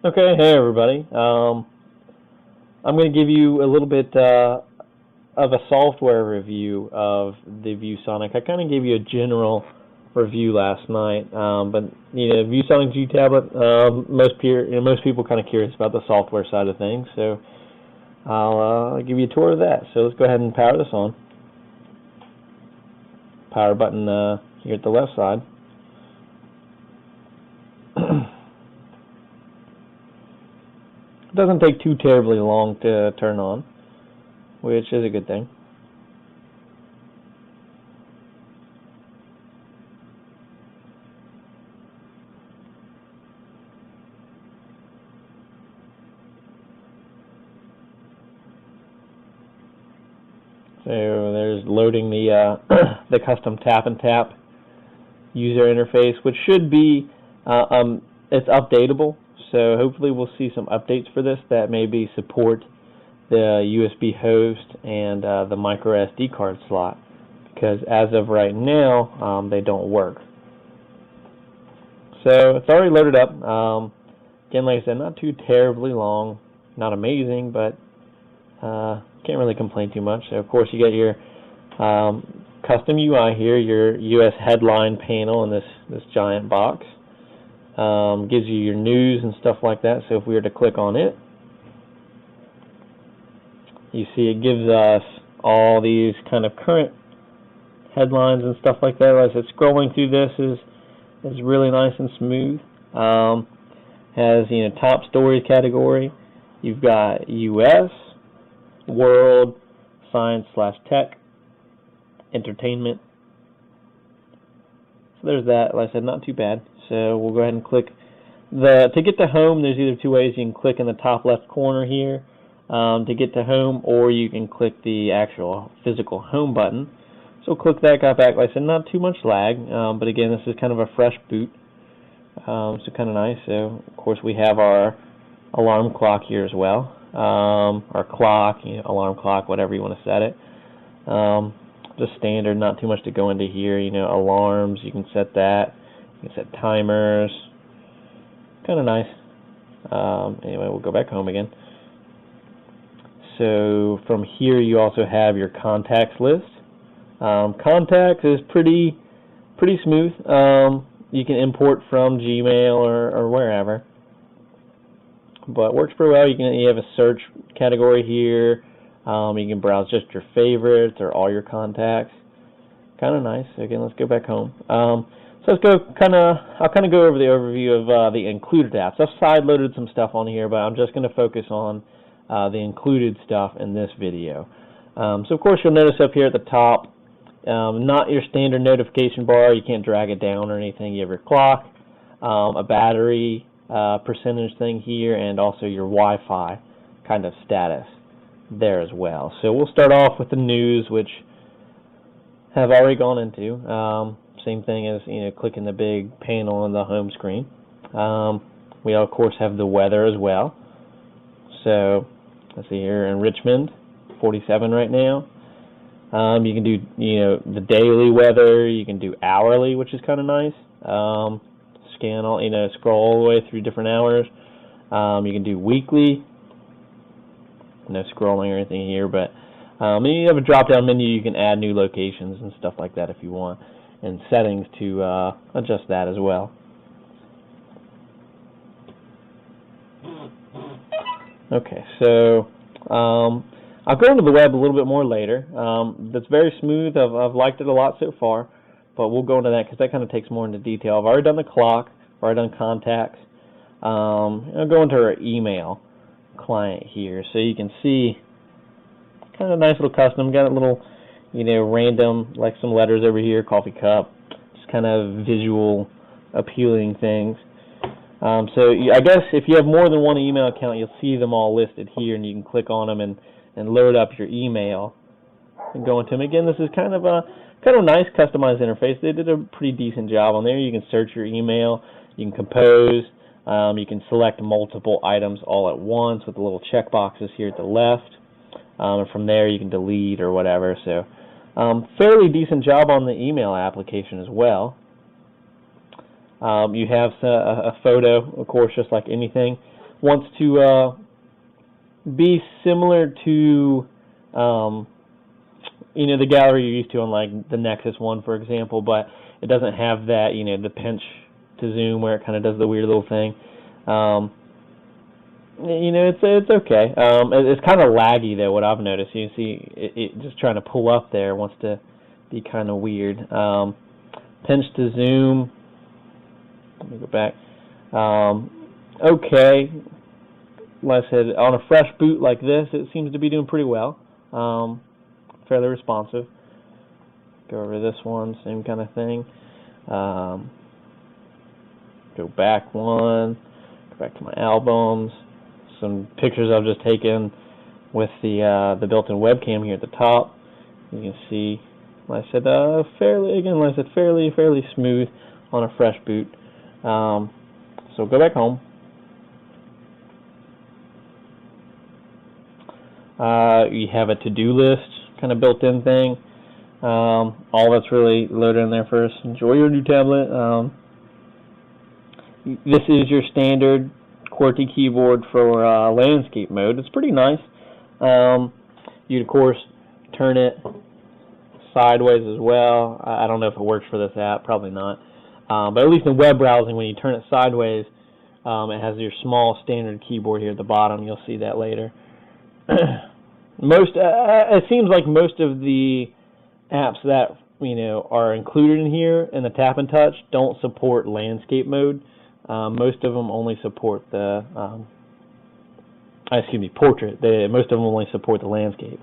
Okay, hey everybody. I'm going to give you a little bit of a software review of the ViewSonic. I kind of gave you a general review last night, but ViewSonic G Tablet. Most people kind of curious about the software side of things, so I'll give you a tour of that. So let's go ahead and power this on. Power button here at the left side. It doesn't take too terribly long to turn on, which is a good thing. So there's loading the the custom tap and tap user interface, which should be it's updatable. So hopefully we'll see some updates for this that maybe support the USB host and the micro SD card slot, because as of right now they don't work. So it's already loaded up. Again, like I said, not too terribly long, not amazing, but can't really complain too much. So of course you get your custom UI here, your US headline panel in this giant box. Gives you your news and stuff like that. So if we were to click on it, you see it gives us all these kind of current headlines and stuff like that. As it's scrolling through this is really nice and smooth. Has top stories category. You've got US, world, science/tech, entertainment. So there's that. Like I said, not too bad. So we'll go ahead and click to get to home. There's either two ways. You can click in the top left corner here to get to home, or you can click the actual physical home button. So click that, got back. Like I said, not too much lag, but again, this is kind of a fresh boot, so kind of nice. So of course we have our alarm clock here as well, our clock, alarm clock, whatever you want to set it. Just standard, not too much to go into here. Alarms, you can set that. You can set timers. Kind of nice. Anyway, we'll go back home again. So from here you also have your contacts list. Contacts is pretty smooth. You can import from Gmail or wherever, but works pretty well. You have a search category here. You can browse just your favorites or all your contacts. Kind of nice. Again, let's go back home. So let's go I'll kind of go over the overview of the included apps. I've side-loaded some stuff on here, but I'm just going to focus on the included stuff in this video. So of course you'll notice up here at the top, not your standard notification bar. You can't drag it down or anything. You have your clock, a battery percentage thing here, and also your Wi-Fi kind of status there as well. So we'll start off with the news, which have already gone into. Same thing as clicking the big panel on the home screen. We of course have the weather as well. So let's see here in Richmond, 47 right now. You can do the daily weather. You can do hourly, which is kind of nice. Scan all scroll all the way through different hours. You can do weekly. No scrolling or anything here, but you have a drop-down menu. You can add new locations and stuff like that if you want, and settings to adjust that as well. Okay, so I'll go into the web a little bit more later. That's very smooth. I've liked it a lot so far, but we'll go into that because that kind of takes more into detail. I've already done the clock. I've already done contacts. I'll go into our email client here, so you can see kind of a nice little custom. Got a little random, like some letters over here, coffee cup, just kind of visual appealing things. So I guess if you have more than one email account, you'll see them all listed here, and you can click on them and load up your email and go into them. Again, this is kind of a nice customized interface. They did a pretty decent job on there. You can search your email, you can compose, you can select multiple items all at once with the little check boxes here at the left. And from there you can delete or whatever. So fairly decent job on the email application as well. You have a photo, of course, just like anything. wants to be similar to you know, the gallery you're used to on like the Nexus one, for example, but it doesn't have that, you know, the pinch to zoom where it kind of does the weird little thing. You know, it's okay. It's kind of laggy though. What I've noticed, you see, it just trying to pull up there wants to be kind of weird. Pinch to zoom. Let me go back. Okay. Like I said, on a fresh boot like this, it seems to be doing pretty well. Fairly responsive. Go over this one, same kind of thing. Go back one. Go back to my albums. Some pictures I've just taken with the built-in webcam here at the top. You can see, like I said, fairly smooth on a fresh boot. So go back home. You have a to-do list kind of built-in thing. All that's really loaded in there first. Enjoy your new tablet. This is your standard QWERTY keyboard for landscape mode. It's pretty nice. You'd of course turn it sideways as well. I don't know if it works for this app, probably not. But at least in web browsing, when you turn it sideways, it has your small standard keyboard here at the bottom. You'll see that later. It seems like most of the apps that, you know, are included in here in the tap and touch don't support landscape mode. Most of them only support the portrait. Most of them only support the landscape.